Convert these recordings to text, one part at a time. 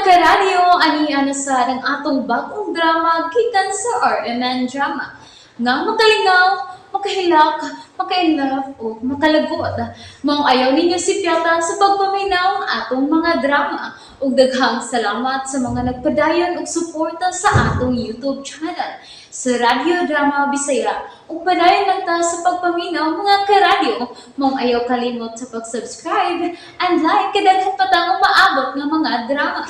karadyo, ani sa ng atong bagong drama gikan sa RMN Drama. Nga makalingaw, makahilak, maka-inlove, o makalagot. Mong ayaw ninyo si Piota sa pagpaminaw ang atong mga drama. Ug daghang salamat sa mga nagpadayon ug suporta sa atong YouTube channel sa Radio Drama Bisaya. Ug padayon lang ta sa pagpaminaw mga karadyo. Mong ayaw kalimot sa pag-subscribe and like kadaghan pa tang maabot ng mga drama.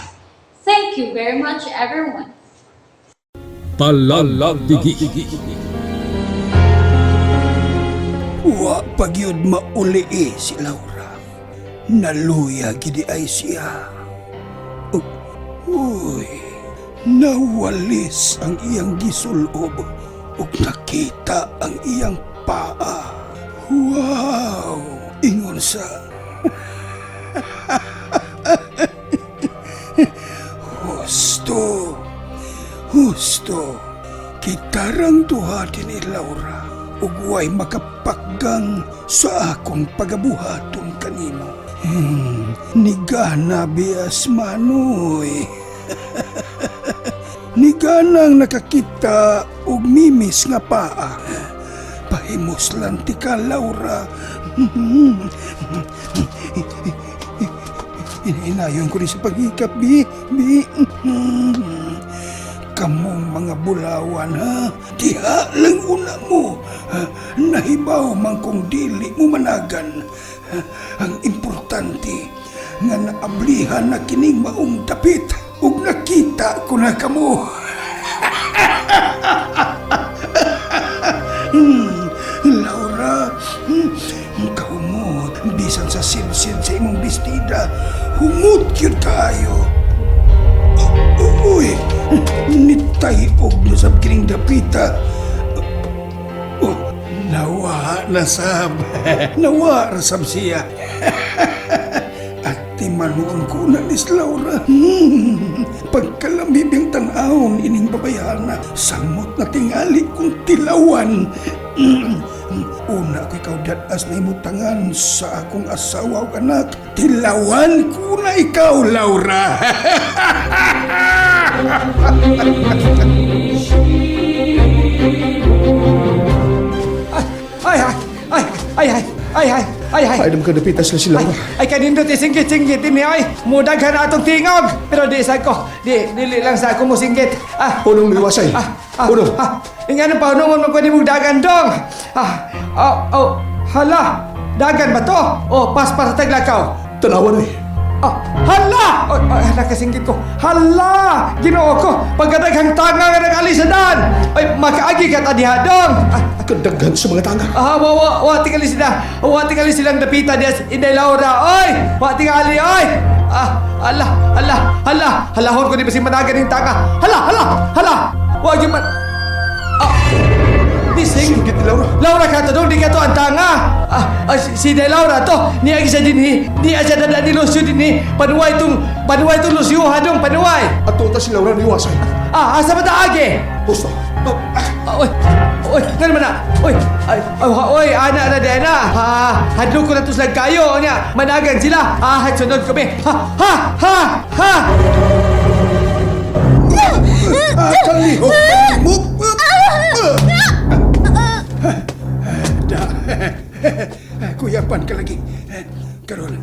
Thank you very much everyone. Palalagdigi. Wa pagyud mauli si Laura. Naluya gidi ay siya. Uy, nawalis ang iyang gisulob ug nakita ang iyang paa. Wow! Ingon sa Husto. Kitarang duha din ni Laura ug way makapakgang sa akong pagabuhaton kanimo. Nigana bias manoy. Niganang nakakita og mimis nga paa. Pahimos lang ti ka, Laura. Inayon ko rin sa paghikap, Bi. Kamong mga bulawan, ha? Diha lang una mo. Nahibaw man kung dili mo managan. Ang importante nga naablihan na kining maong dapit ug nakita ko na kamo. Laura, kahumot bisan sa sinsin sa imong bestida, humot gyud kayo. Uy, nitayog na sab kining dapita. Nawa na sab. Nawa na sab siya. At timanuon ko na ni Laura. Pagkalamib yung tanahon ining babayana, samot na tingali kong tilawan. Una ko ikaw datas na imutangan sa akong asawa o anak. Tilawan ko na ikaw, Laura. Ay, Ay, naman kadapitas na si Laura. ay kanindot isinggit-singgit ini ay mudaghan atong tingog pero di sa ko dili lang sa ako mo singgit Unong liwasay. Uno. ingano pa unong mo pwede mo dagan dong hala dagan ba to pas para taglakaw Tanawan eh. hala nakasinggit ko hala ginoo ko pagkadaghang tanga nga nag-alisadan ay makaagi ka tadiha dong Kadaghan sa mga tanga. wa tingali silang dapita dias Inday Laura oy wa tingali oy halahon ko di ba si managan yung tanga hala wa gyud man Bising Singgit ni Laura. Laura ka to dong di ka to ang tanga si Inday Laura to ni isa dinhi di aja dada ni Lucio dinhi panuway tong Lucio hadong panuway Ato ta si Laura liwasay. asa ba ta age Gusto. Oy, ngano man na? Oy, ana na din na. Hadlo ko na to slag kayo nya. Managan sila. Sunod kami. Ha. Kaliho, muk. Kuyapan ka lagi. Karon,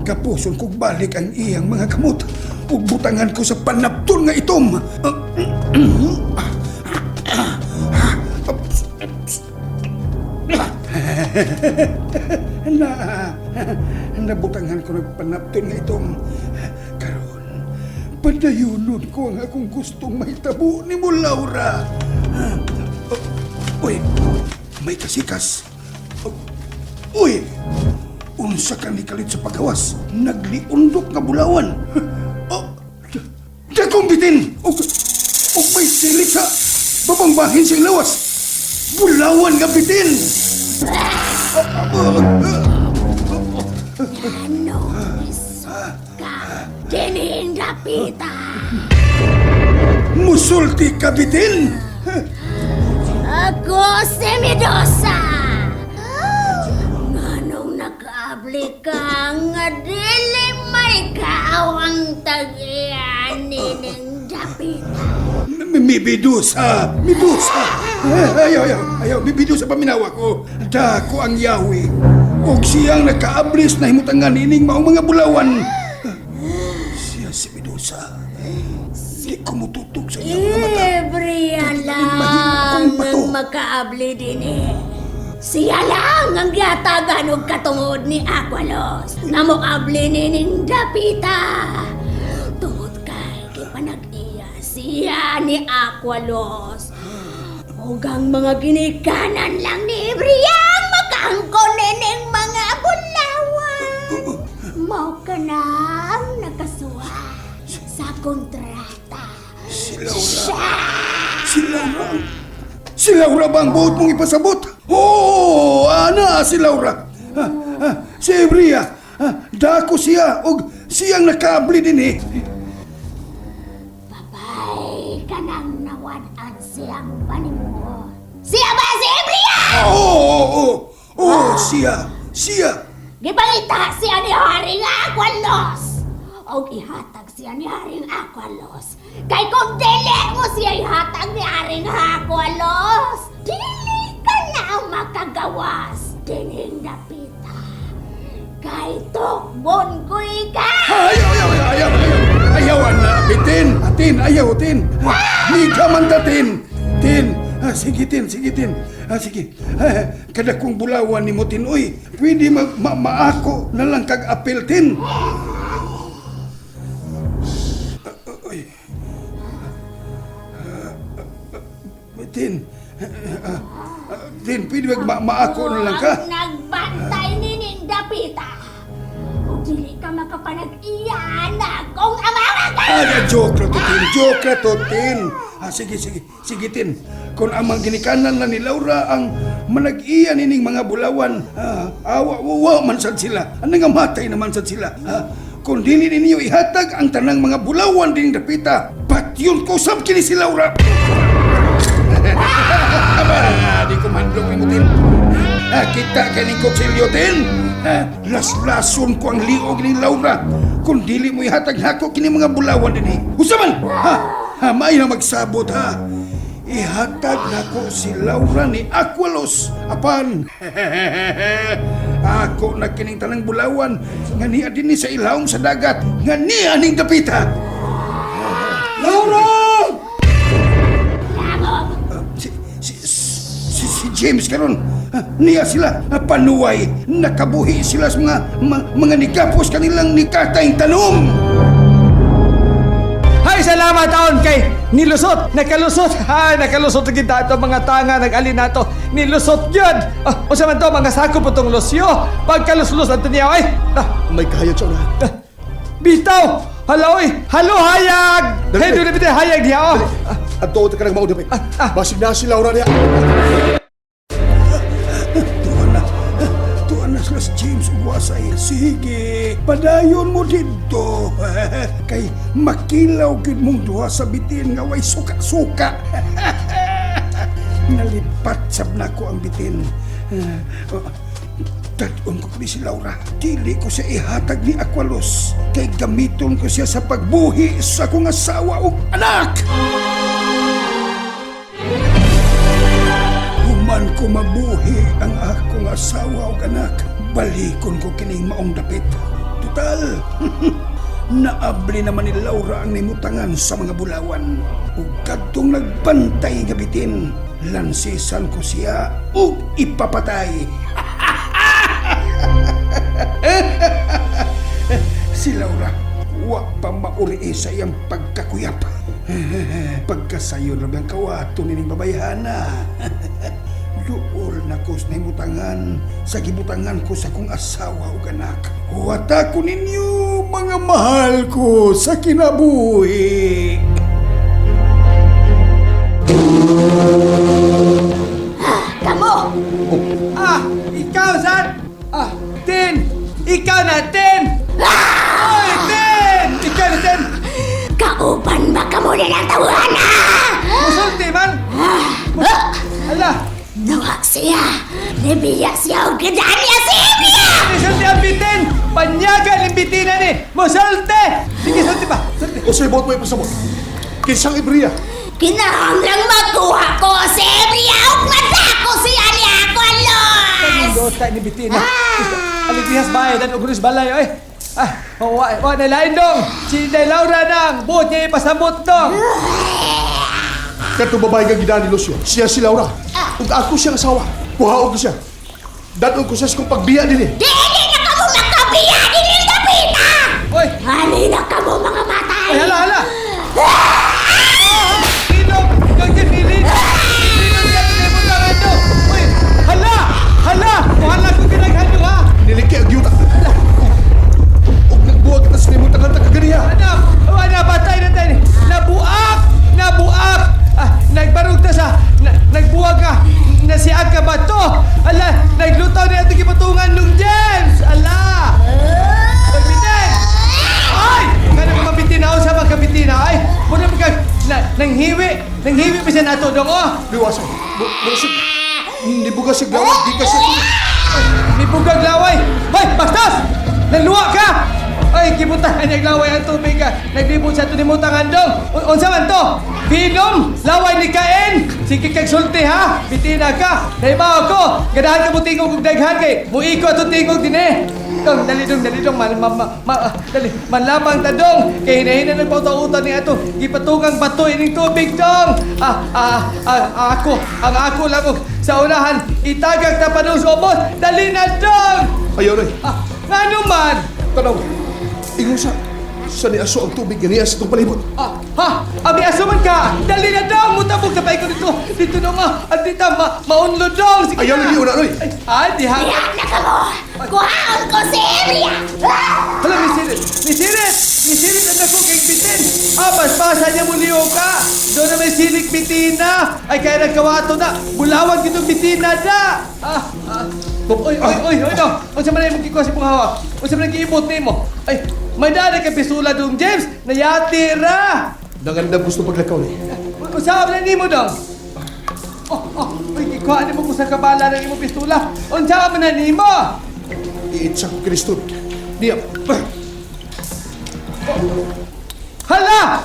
kapuson kong balik ang iyang mga kamot. Ug butangan ko sa panapton nga itom. Nabutangan ko ng panapton nga itong karon. Padayunon ko ang akong gustong mahitabo ni mo, Laura. Uy, may kasikas. Uy, unsa ka ni kalit sa paggawas. Nagliundok nga bulawan. Dakong bitin. Ug may silik sa babangbahin siyang lawas. Bulawan nga bitin. Dinindapita. Musulti ka bitin. Ako si Medusa. Nganong nag-abli ka nga dili may kaawang tagian. nining dapita. Mibidusa! Midusa! Ayaw, mibidusa paminawa ko. Dako ang Yahweh. Og siyang nakaablis na himutangan ining maong mga bulawan. Siya si Medusa. Di kumututog sa iyang mga mata. Ebria lang Kung bato. ang makaabli din eh. Siya lang ang giyatagan og katungod ni Aqualos na moabli nining dapita. Tungod kay gipanag-iya siya ni Aqualos. Ug ang mga ginikanan lang ni Ebria ang makaangkon nining mga bulawan. Mao ka na ang nakasuwa sa kontrata. Si Laura. Si Laura. Si Laura ba ang buot mong ipasabot? Oo, ana si Laura. Si Ebria. Dako siya. Og siyang nakaabli din eh. Babay ka nang nawanan siyang panimon. Siya ba si Ebria? Oo, siya. Siya. Gipangita siya ni Haring Aqualos. O ihatag siya ni Haring Aqualos. Kay kung dili mo siya ihatag ni Haring Aqualos, dili ka na makagawas. Dining dapita. Kay tukbon ko ka. Ayaw, na, bitin. Ayaw, tin. Miga man ta, tin. Sige, tin. Sige. Kada kong bulawan ni mo, tin, uy, pwede maako na lang kag-apel, tin. Tin, pwede maako na lang ka? Ang nagbantay nining dapita. Kung dili ka makapanag-iyan kung amawa ka. Joke la to, tin. Sige, tin. Kung amang ginikanan na ni Laura ang manag-iya nining mga bulawan, awa man sad sila. Anong matay naman sad sila. Kung dili ninyo ihatag ang tanang mga bulawan din dapita, ba't yun ko sab kini si Laura? Di ko mandlong ni mo, tin. Kita kaning kutsilyo, tin. Las-lason ko ang liog ni Laura. Kung dili mo ihatag nako kini mga bulawan din eh. Usaman! May na magsabot, ha? Ihatag nako si Laura ni Aqualos. Apan, ako na kining tanang bulawan nga niya din ni sa ilawom sa dagat nga niya ning dapita. Laura! Si James karon niya sila panuway, nakabuhi sila sa mga nigapos kanilang nikatayng tanom. Hay, salamat taon kay nilusot, nakalusot. Hay, nakalusot na kita ito mga tanga, nag-alin na ito. Nilusot yun. O sa man to, mga sakop itong lusyo. Pagkaluslus ang taniyaw, ay. May kahayag siya na. Bitaw! Halo, oy! Halo, hayag! Dali. Hey, doon na hayag niya, oh. At doon ka nang maudapit. Basig na si Laura niya. Tuan na sila si James Uwasay. Sige, padayon mo dito. Kay makilaw gid mong duha sa bitin nga way suka-suka. Nalipat sab na ko ang bitin. Tadon ko ni si Laura. Dili ko siya ihatag ni Aqualos. Kay gamiton ko siya sa pagbuhi sa akong asawa ug anak. Human ko mabuhi ang akong asawa ug anak, balikon ko kining maong dapit. Total, naabli naman ni Laura ang nimutangan sa mga bulawan. Ug kadtong nagbantay gabitin, lansisan ko siya ug ipapatay. Si Laura, wa pa mauri sa iyang pagkakuyap. Pagkasayon na bang kawato nining babayhana. Luol na ko sa nimutangan sa gibutangan ko sa kong asawa o anak. Huwata ko ninyo, mga mahal ko sa kinabuhi. Kamo! Ikaw, San? Tin! Ikaw na, Tin! Oy, Tin! Ikaw na, Tin! Kauban ba ka muna ng tawahan, ha? Musulti man! Hala! Nawa siya! Nabiya siya o gadaan niya si Ebria! Musulti ang bitin! Panyaga ang bitinan ni! Musulti! Sige, sulti pa! Sulti! O sa'yo buot mo ipasabot. Kinsang Ibriya. Kinahanglang magkuha ko si Briaw madako siya ni Aqualos! Mundo tayo ni Bitina. Aligrihas bahay, dan ugulis balay, oy. Wa na lain dong. Si Inday Laura nang buot niya ipasabot dong. Kato babae nga gidaan ni Lucio. Siya si Laura. Ug ako siyang asawa. Kuhaog ko siya. Danon ko siya sa kong pagbiya din eh. Di na ka mo makabiya din yung dapita! Oy, Halina ka mo mga matay! ay hala. Inom, kang ginilit. Inom ka kinimutangan nyo. Oy, hala. Kuhala ko ginaghalo ha. Niliki ang yuta. Ug nagbuwag na sa nimutan ng tagaganiya. Anak, batay na tayo. Nabuak. Nagbarog na sa, nagbuwag ka. Nasiag ka ba to? Ala, naglutaw na ito kipatungan nung James. Ala. Pagbitin. Ay! Kaya ka mabitin ako sa magkabitin na. Ay, muna nanghiwi pa siya nato dong, oh. Liwasan. Burasig. Hindi bugas si Glawag. Di ka siya. May bugag laway. Ay, bastos! Naluwa ka! Ay, kibutahan niya laway ang tubig ka. Naglibot sa ito ni Mutangan dong. Unsa man to? Venom! Laway ni Kain! Sige kag sulti ha! Bitina ka! Naibaw ko! Ganahan ka mo tingog kong daghan kay muiko at tingog din eh! Dong, dali dong, dali, manlamang ta dong! Kay hinahina ng pauta-uta ni ato, gipatungang bato ining tubig dong! Ang ako lang og sa unahan, itagag na pa nung sobos! Dali na dong! Ayaw na eh. Nga naman! Tanaw. Ingon sa ni aso ang tubig ganiya sa itong palibot. Abi asuman ka! Dali na dong! Mutabog na pa ikaw dito! Dito dong at dito, maunlo dong! Sige Ayaw na di una, Noy. Di ha? Iyak na ka mo! Kuhaon ko si Briaw! Hala, Misirit ang ako kay bitin! Bas-basa niya muliho ka! Doon na may silik bitina! Ay, kaya nagkawato na! Bulawag itong bitina na! Oy, dong! Unsa man ay magkikuha si pong hawak? Unsa man ang kiibot ni mo? Ay, may dada kay pisula dong, James! Nayati ra! Nangandang gusto paglakaw ni. Unsa man ni mo, dong? Uy, kikuha ni mo kung sa kabala ng imong pistula! Unsa man na ni mo? Iitsa ko Kristo. Niya. Hala!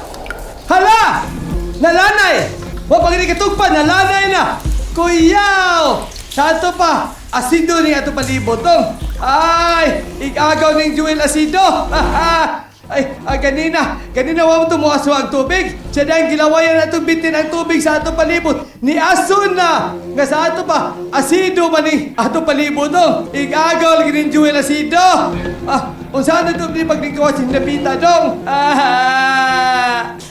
Nalanay! Wa pag katugpa, nalanay na! Kuyaw! Sa ato pa, asido ni ato palibot dong! Ay! Igagaw ng Jewel asido! Kanina wa mo tumuaso ang tubig! Siya na ang gilawayan atong bitin ang tubig sa ato palibot! Ni aso na! Nga sa ato pa, asido man ni ato palibot dong! Igagaw lagi ng Jewel asido! Unsa na ito ni pagdikawa si Napita dong?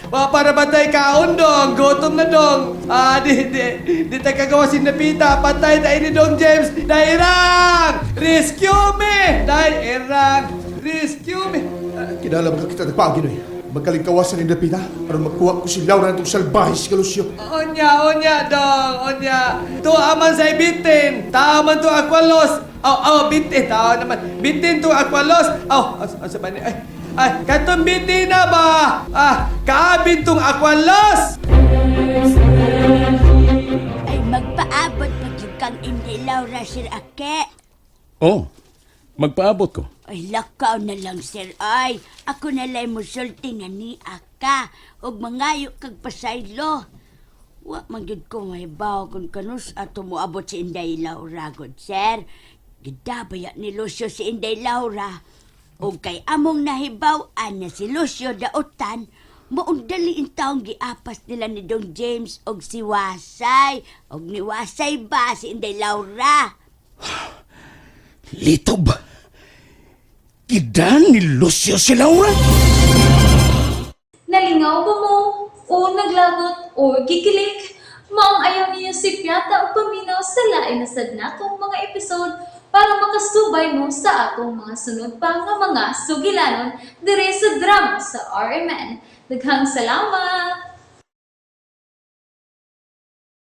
Para batay kaon dong, gutom na dong. Di tayo kagawa si Napita, patay tayo ni Dong James. Dairang! Rescue me! Rescue me! Kinala ba kita nagpaagi, Noy? Magaling kawasan ni Napita para magkuha ko si Laura ng itong salbahis ka, Lucio. Onya, dong, onya. To aman sa bitin. Taman to Aqualos. Bitin. Tao naman. Bitin to Aqualos. Asa ba ni? Ay, katong bitin na ba? Kaabin tong Aqualos. Ay magpaabot pa yung kang hindi Laura Sir Ake. Oh, magpaabot ko. Ay lakaw na lang sir ay. Ako na lang mo sulti nga ni Aka. Og mangayo kag pasaylo. Wa manggid ko mahibaw kung kanus ato mo abot si Inday Laura god sir. Gidabaya ni Lucio si Inday Laura. Og kay among nahibaw ana si Lucio daotan. Maundali in taong giapas nila ni Dong James og si Wasay. Og ni Wasay ba si Inday Laura? Litob! Kidan ni Lucio si Laura? Nalingaw ba mo? O naglagot? O gikilik? Maong ayaw niyo si Piata o paminaw sa lain na sadnatong mga episode para makasubay mo sa atong mga sunod pa nga mga sugilanon dire sa drama sa RMN. Daghang salamat!